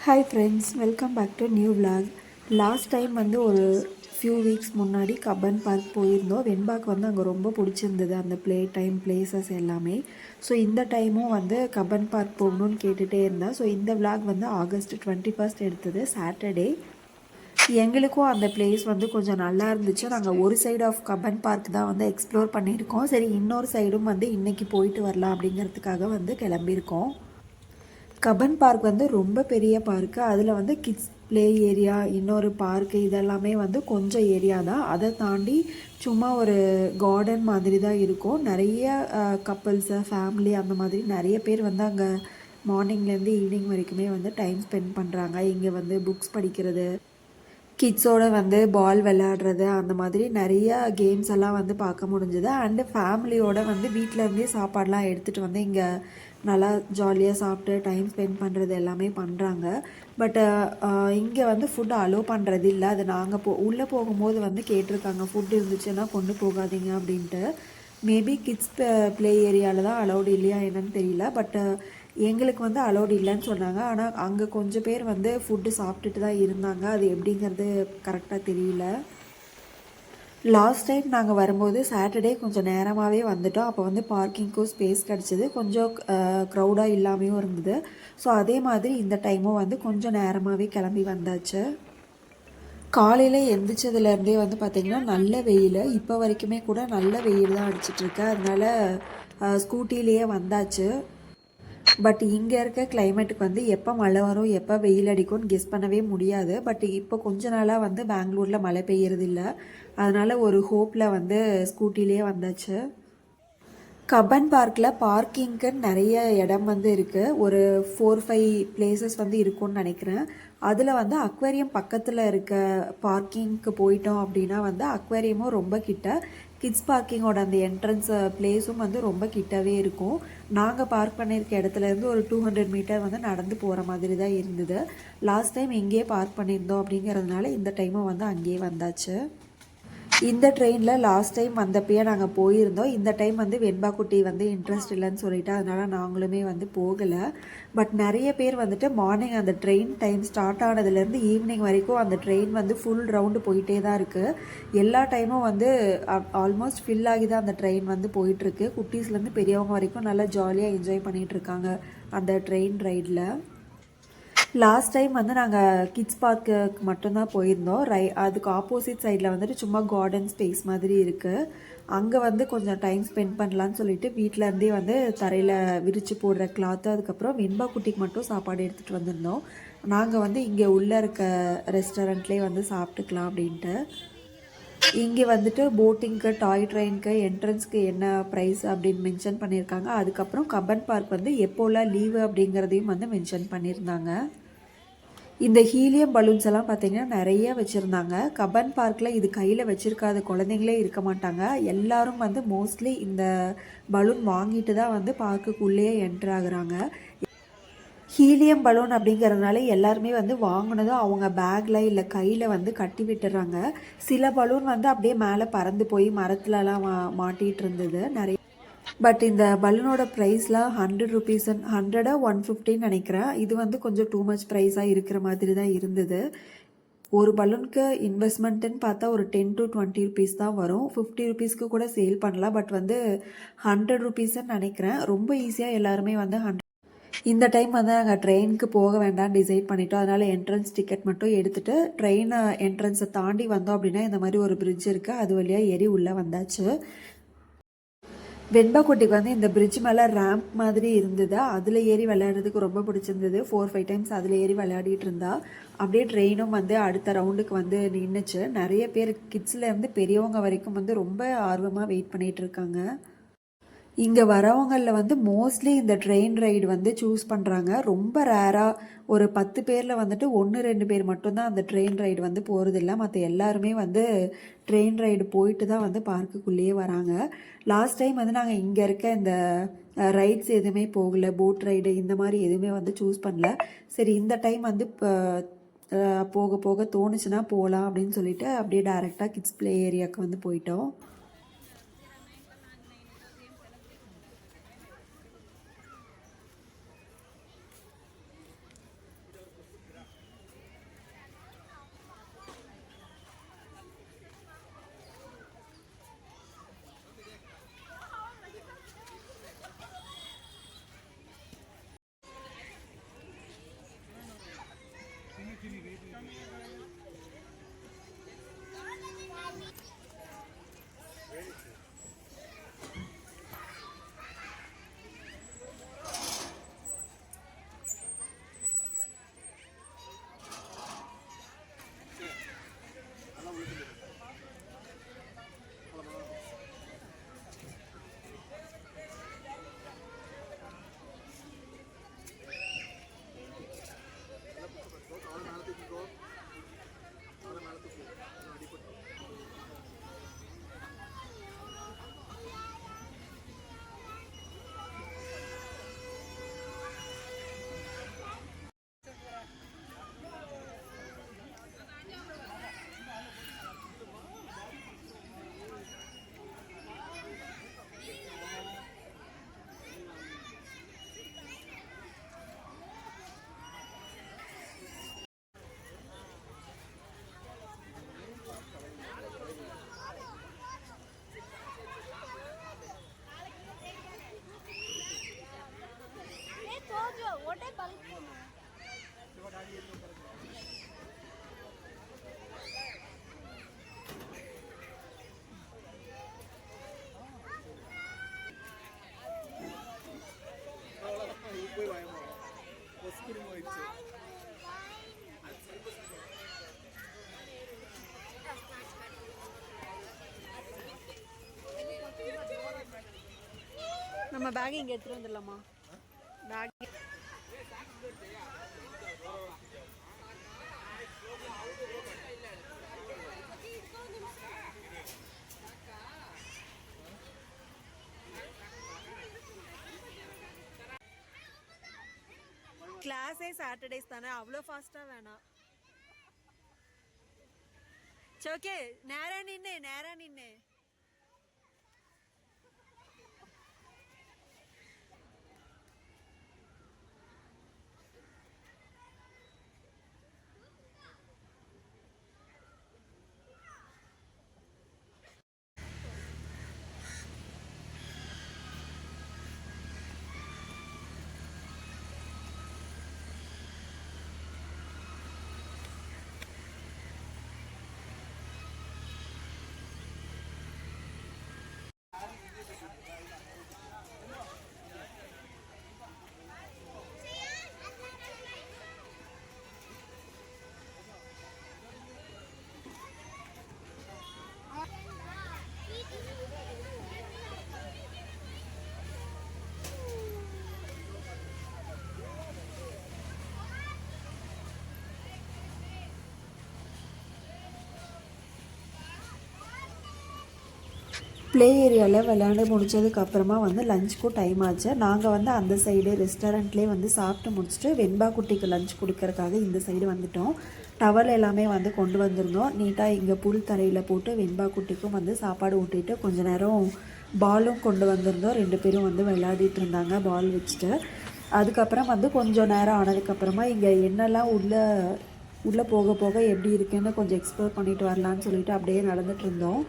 Hi friends, welcome back to new vlog. Last time வந்து ஒரு few weeks முன்னாடி Cubbon park போயிருந்தோம். வெண்பாக்கு வந்து அங்கே ரொம்ப பிடிச்சிருந்தது அந்த பிளேசஸ் எல்லாமே. ஸோ இந்த டைமும் வந்து கப்பன் பார்க் போகணும்னு கேட்டுகிட்டே இருந்தேன். ஸோ இந்த vlog வந்து ஆகஸ்ட் 21 எடுத்தது, சாட்டர்டே. எங்களுக்கும் அந்த பிளேஸ் வந்து கொஞ்சம் நல்லா இருந்துச்சு. நாங்கள் ஒரு சைடு ஆஃப் கப்பன் பார்க் தான் வந்து எக்ஸ்ப்ளோர் பண்ணியிருக்கோம். சரி, இன்னொரு சைடும் வந்து இன்றைக்கி போயிட்டு வரலாம் அப்படிங்கிறதுக்காக வந்து கிளம்பியிருக்கோம். கப்பன் பார்க் வந்து ரொம்ப பெரிய பார்க்கு. அதில் வந்து கிட்ஸ் ப்ளே ஏரியா, இன்னொரு பார்க்கு, இதெல்லாமே வந்து கொஞ்சம் ஏரியா தான். அதை தாண்டி சும்மா ஒரு கார்டன் மாதிரி தான் இருக்கும். நிறைய கப்புள்ஸு, ஃபேமிலி அந்த மாதிரி நிறைய பேர் வந்து அங்கே மார்னிங்லேருந்து ஈவினிங் வரைக்குமே வந்து டைம் ஸ்பெண்ட் பண்ணுறாங்க. இங்கே வந்து புக்ஸ் படிக்கிறது, கிட்ஸோடு வந்து பால் விளையாடுறது, அந்த மாதிரி நிறைய கேம்ஸ் எல்லாம் வந்து பார்க்க முடிஞ்சுது. அண்டு ஃபேமிலியோடு வந்து வீட்டிலேருந்தே சாப்பாடெலாம் எடுத்துகிட்டு வந்து இங்கே நல்லா ஜாலியாக சாப்பிட்டு டைம் ஸ்பெண்ட் பண்ணுறது எல்லாமே பண்ணுறாங்க. பட்டு இங்கே வந்து ஃபுட்டு அலோவ் பண்ணுறது இல்லை. அது நாங்கள் உள்ளே போகும்போது வந்து கேட்டிருக்காங்க, ஃபுட் இருந்துச்சுன்னா கொண்டு போகாதீங்க அப்படின்ட்டு. மேபி கிட்ஸ் ப்ளே ஏரியாவில் தான் அலௌடு இல்லையா என்னன்னு தெரியல. பட்டு எங்களுக்கு வந்து அலௌடு இல்லைன்னு சொன்னாங்க. ஆனால் அங்கே கொஞ்சம் பேர் வந்து ஃபுட்டு சாப்பிட்டுட்டு தான் இருந்தாங்க. அது எப்படிங்கிறது கரெக்டாக தெரியல. லாஸ்ட் டைம் நாங்கள் வரும்போது சாட்டர்டே கொஞ்சம் நேரமாகவே வந்துட்டோம். அப்போ வந்து பார்க்கிங்க்கும் ஸ்பேஸ் கிடச்சிது, கொஞ்சம் க்ரௌடாக இல்லாமையும் இருந்தது. ஸோ அதே மாதிரி இந்த டைமும் வந்து கொஞ்சம் நேரமாகவே கிளம்பி வந்தாச்சு. காலையில் எந்திரிச்சதுலேருந்தே வந்து பார்த்திங்கன்னா நல்ல வெயில். இப்போ வரைக்குமே கூட நல்ல வெயில் தான் அடிச்சிட்ருக்கு. அதனால் ஸ்கூட்டிலேயே வந்தாச்சு. பட் இங்கே இருக்க கிளைமேட்டுக்கு வந்து எப்போ மழை வரும், எப்போ வெயில் அடிக்கும்னு கெஸ் பண்ணவே முடியாது. பட் இப்போ கொஞ்ச நாளாக வந்து பெங்களூரில் மழை பெய்யறது இல்லை. அதனால் ஒரு ஹோப்பில் வந்து ஸ்கூட்டிலே வந்தாச்சு. கப்பன் பார்க்கில் பார்க்கிங்க்குன்னு நிறைய இடம் வந்து இருக்குது. ஒரு 4-5 பிளேசஸ் வந்து இருக்கும்னு நினைக்கிறேன். அதில் வந்து அக்வேரியம் பக்கத்தில் இருக்க பார்க்கிங்க்கு போயிட்டோம் அப்படின்னா வந்து அக்வேரியமும் ரொம்ப கிட்ட, கிட்ஸ் பார்க்கிங்கோட அந்த என்ட்ரன்ஸ் பிளேஸும் வந்து ரொம்ப கிட்டவே இருக்கும். நாங்கள் பார்க் பண்ணியிருக்க இடத்துலேருந்து ஒரு 200 மீட்டர் வந்து நடந்து போகிற மாதிரி தான் இருந்தது. லாஸ்ட் டைம் இங்கேயே பார்க் பண்ணியிருந்தோம் அப்படிங்கிறதுனால இந்த டைமும் வந்து அங்கேயே வந்தாச்சு. இந்த ட்ரெயினில் லாஸ்ட் டைம் வந்தப்பயே நாங்கள் போயிருந்தோம். இந்த டைம் வந்து வெண்பா குட்டி வந்து இன்ட்ரெஸ்ட் இல்லைன்னு சொல்லிட்டு அதனால் நாங்களுமே வந்து போகலை. பட் நிறைய பேர் வந்துட்டு மார்னிங் அந்த ட்ரெயின் டைம் ஸ்டார்ட் ஆனதுலேருந்து ஈவினிங் வரைக்கும் அந்த ட்ரெயின் வந்து ஃபுல் ரவுண்டு போயிட்டே தான் இருக்குது. எல்லா டைமும் வந்து ஆல்மோஸ்ட் ஃபில் ஆகி தான் அந்த ட்ரெயின் வந்து போயிட்டுருக்கு. குட்டீஸ்லேருந்து பெரியவங்க வரைக்கும் நல்லா ஜாலியாக என்ஜாய் பண்ணிகிட்ருக்காங்க அந்த ட்ரெயின் ரைடில். லாஸ்ட் டைம் வந்து நாங்கள் கிட்ஸ் பார்க்குக்கு மட்டும்தான் போயிருந்தோம். அதுக்கு ஆப்போசிட் சைடில் வந்துட்டு சும்மா கார்டன் ஸ்பேஸ் மாதிரி இருக்குது. அங்கே வந்து கொஞ்சம் டைம் ஸ்பெண்ட் பண்ணலான்னு சொல்லிட்டு வீட்டிலேருந்தே வந்து தரையில் விரித்து போடுற கிளாத்து, அதுக்கப்புறம் வெண்பா குட்டிக்கு மட்டும் சாப்பாடு எடுத்துகிட்டு வந்திருந்தோம். நாங்கள் வந்து இங்கே உள்ளே இருக்க ரெஸ்டாரண்ட்லேயே வந்து சாப்பிட்டுக்கலாம் அப்படின்ட்டு. இங்கே வந்துட்டு போட்டிங்க்கு, டாய் ட்ரெயினுக்கு என்ட்ரன்ஸ்க்கு என்ன ப்ரைஸ் அப்படின்னு மென்ஷன் பண்ணியிருக்காங்க. அதுக்கப்புறம் கப்பன் பார்க் வந்து எப்போல்லாம் லீவு அப்படிங்கிறதையும் வந்து மென்ஷன் பண்ணியிருந்தாங்க. இந்த ஹீலியம் பலூன்ஸ் எல்லாம் பார்த்தீங்கன்னா நிறைய வச்சுருந்தாங்க. கப்பன் பார்க்கில் இது கையில் வச்சுருக்காத குழந்தைங்களே இருக்க மாட்டாங்க. எல்லாரும் வந்து மோஸ்ட்லி இந்த பலூன் வாங்கிட்டு தான் வந்து பார்க்குக்குள்ளேயே என்ட்ரு ஆகுறாங்க. ஹீலியம் பலூன் அப்படிங்கிறதுனால எல்லாருமே வந்து வாங்கினதும் அவங்க பேக்கில் இல்லை கையில் வந்து கட்டி விட்டுறாங்க. சில பலூன் வந்து அப்படியே மேலே பறந்து போய் மரத்துலலாம் மாட்டிகிட்டு இருந்தது நிறைய. பட் இந்த பலூனோட ப்ரைஸ்லாம் 100 ருபீஸ், 100 150 நினைக்கிறேன். இது வந்து கொஞ்சம் டூ மச் ப்ரைஸாக இருக்கிற மாதிரி தான் இருந்தது. ஒரு பலூனுக்கு இன்வெஸ்ட்மெண்ட்டுன்னு பார்த்தா ஒரு 10 to 20 ருபீஸ் தான் வரும். 50 ருபீஸ்க்கு கூட சேல் பண்ணலாம். பட் வந்து 100 ருபீஸ்ன்னு நினைக்கிறேன். ரொம்ப ஈஸியாக எல்லாருமே வந்து இந்த டைம் வந்து நாங்கள் ட்ரெயினுக்கு போக வேண்டாம்னு டிசைட் பண்ணிட்டோம். அதனால் என்ட்ரன்ஸ் டிக்கெட் மட்டும் எடுத்துகிட்டு ட்ரெயின் என்ட்ரன்ஸை தாண்டி வந்தோம் அப்படின்னா இந்த மாதிரி ஒரு பிரிட்ஜ் இருக்குது, அது வழியாக ஏறி உள்ளே வந்தாச்சு. வெண்பா குட்டிக்கு வந்து இந்த பிரிட்ஜ் மேலே ரேம்ப் மாதிரி இருந்தது, அதில் ஏறி விளையாடுறதுக்கு ரொம்ப பிடிச்சிருந்தது. 4-5 டைம்ஸ் அதில் ஏறி விளையாடிட்டு இருந்தா. அப்படியே ட்ரெயினும் வந்து அடுத்த ரவுண்டுக்கு வந்து நின்றுச்சு. நிறைய பேர் கிட்ஸ்லேருந்து பெரியவங்க வரைக்கும் வந்து ரொம்ப ஆர்வமாக வெயிட் பண்ணிகிட்டு இருக்காங்க. இங்கே வரவங்களில் வந்து மோஸ்ட்லி இந்த ட்ரெயின் ரைடு வந்து சூஸ் பண்ணுறாங்க. ரொம்ப ரேராக ஒரு 10 பேரில் வந்துட்டு 1-2 பேர் மட்டும்தான் அந்த ட்ரெயின் ரைடு வந்து போகிறதில்ல. மற்ற எல்லாருமே வந்து ட்ரெயின் ரைடு போயிட்டு தான் வந்து பார்க்குக்குள்ளேயே வராங்க. லாஸ்ட் டைம் வந்து நாங்கள் இங்கே இருக்க இந்த ரைட்ஸ் எதுவுமே போகலை, போட் ரைடு இந்த மாதிரி எதுவுமே வந்து சூஸ் பண்ணல. சரி, இந்த டைம் வந்து போக போக தோணுச்சுன்னா போகலாம் அப்படின்னு சொல்லிட்டு அப்படியே டேரெக்டாக கிட்ஸ் ப்ளே ஏரியாவுக்கு வந்து போயிட்டோம். நம்ம பேக் இங்கே எடுத்துகிட்டு வந்துடலாமா? பேக் கிளாஸே சாட்டர்டேஸ் தானே, அவ்வளோ ஃபாஸ்ட்டாக வேணாம். சரி ஓகே, நேராக நின்று ப்ளே ஏரியாவில் விளையாண்டு முடிச்சதுக்கப்புறமா வந்து லஞ்சுக்கும் டைம் ஆச்சு. நாங்கள் வந்து அந்த சைடு ரெஸ்டாரண்ட்லேயே வந்து சாப்பிட்டு முடிச்சுட்டு வெண்பா குட்டிக்கு லஞ்ச் கொடுக்கறக்காக இந்த சைடு வந்துட்டோம். டவல் எல்லாமே வந்து கொண்டு வந்திருந்தோம். நீட்டாக இங்கே புல் தரையில் போட்டு வெண்பா குட்டிக்கும் வந்து சாப்பாடு ஊட்டிட்டு கொஞ்ச நேரம் பாலும் கொண்டு வந்திருந்தோம். 2 பேரும் வந்து விளையாடிட்டு இருந்தாங்க பால் வச்சுட்டு. அதுக்கப்புறம் வந்து கொஞ்சம் நேரம் ஆனதுக்கப்புறமா இங்கே என்னெல்லாம் உள்ளே போக போக எப்படி இருக்குன்னு கொஞ்சம் எக்ஸ்ப்ளோர் பண்ணிட்டு வரலான்னு சொல்லிட்டு அப்படியே நடந்துட்டு இருந்தோம்.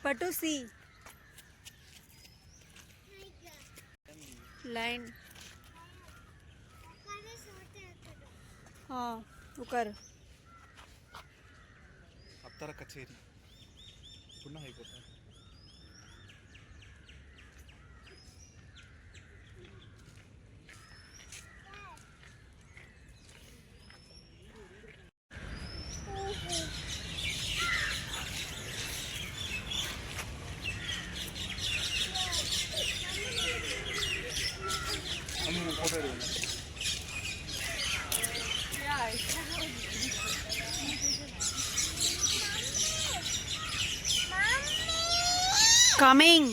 Patu see. Line. हाँ उकर अप्तर कचेरी पुनः అయిపోతా हम फोटो लेना coming.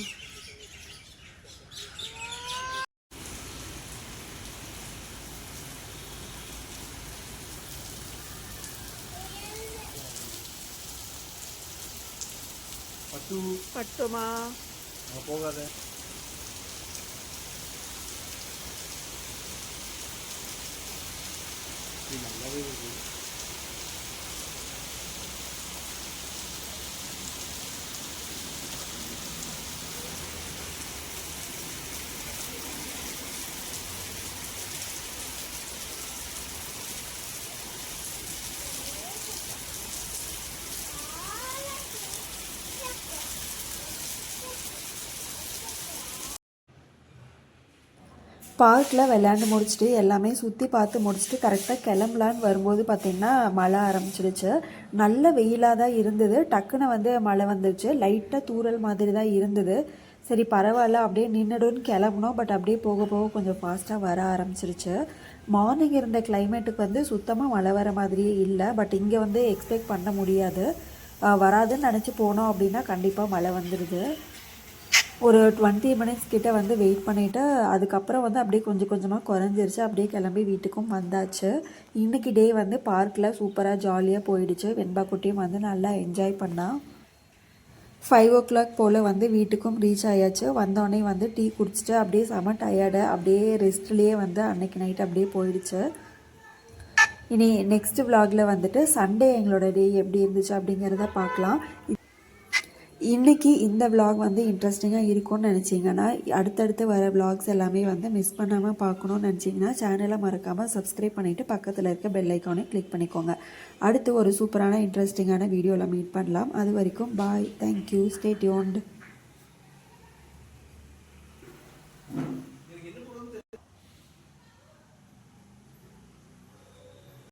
பட்டு பட்டுமா போகாத இது நல்லாவே இருக்கு பார்க்கில் விளையாண்டு முடிச்சுட்டு எல்லாமே சுற்றி பார்த்து முடிச்சுட்டு கரெக்டாக கிளம்பலான்னு வரும்போது பார்த்திங்கன்னா மழை ஆரம்பிச்சிடுச்சு. நல்ல வெயிலாக தான் இருந்தது. டக்குன்னு வந்து மழை வந்துடுச்சு. லைட்டாக தூறல் மாதிரி தான் இருந்தது. சரி பரவாயில்ல அப்படியே நின்றுடுன்னு கிளம்புனோம். பட் அப்படியே போக போக கொஞ்சம் ஃபாஸ்ட்டாக வர ஆரம்பிச்சிருச்சு. மார்னிங் இருந்த கிளைமேட்டுக்கு வந்து சுத்தமாக மழை வர மாதிரியே இல்லை. பட் இங்கே வந்து எக்ஸ்பெக்ட் பண்ண முடியாது. வராதுன்னு நினச்சி போனோம் அப்படின்னா கண்டிப்பாக மழை வந்துடுது. ஒரு 20 மினிட்ஸ் கிட்ட வந்து வெயிட் பண்ணிவிட்டு அதுக்கப்புறம் வந்து அப்படியே கொஞ்சம் கொஞ்சமாக குறைஞ்சிருச்சு. அப்படியே கிளம்பி வீட்டுக்கும் வந்தாச்சு. இன்றைக்கி டே வந்து பார்க்கில் சூப்பராக ஜாலியாக போயிடுச்சு. வெண்பா குட்டியும் வந்து நல்லா என்ஜாய் பண்ணா. 5 o'clock போல் வந்து வீட்டுக்கும் ரீச் ஆயாச்சு. வந்தோடனே வந்து டீ குடிச்சிட்டு அப்படியே செம டயர்டு அப்படியே ரெஸ்ட்லேயே வந்து அன்னைக்கு நைட் அப்படியே போயிடுச்சு. இனி நெக்ஸ்ட் vlogல வந்துட்டு சண்டே எங்களோட டே எப்படி இருந்துச்சு அப்படிங்கிறத பார்க்கலாம். இன்றைக்கி இந்த vlog வந்து இன்ட்ரெஸ்டிங்காக இருக்கும்னு நினச்சிங்கன்னா அடுத்தடுத்து வர vlogs எல்லாமே வந்து மிஸ் பண்ணாமல் பார்க்கணுன்னு நினச்சிங்கன்னா சேனலை மறக்காமல் சப்ஸ்கிரைப் பண்ணிவிட்டு பக்கத்தில் இருக்க பெல் ஐக்கானை கிளிக் பண்ணிக்கோங்க. அடுத்து ஒரு சூப்பரான இன்ட்ரெஸ்டிங்கான வீடியோவில் மீட் பண்ணலாம். அது வரைக்கும் பாய். தேங்க்யூ. Stay tuned.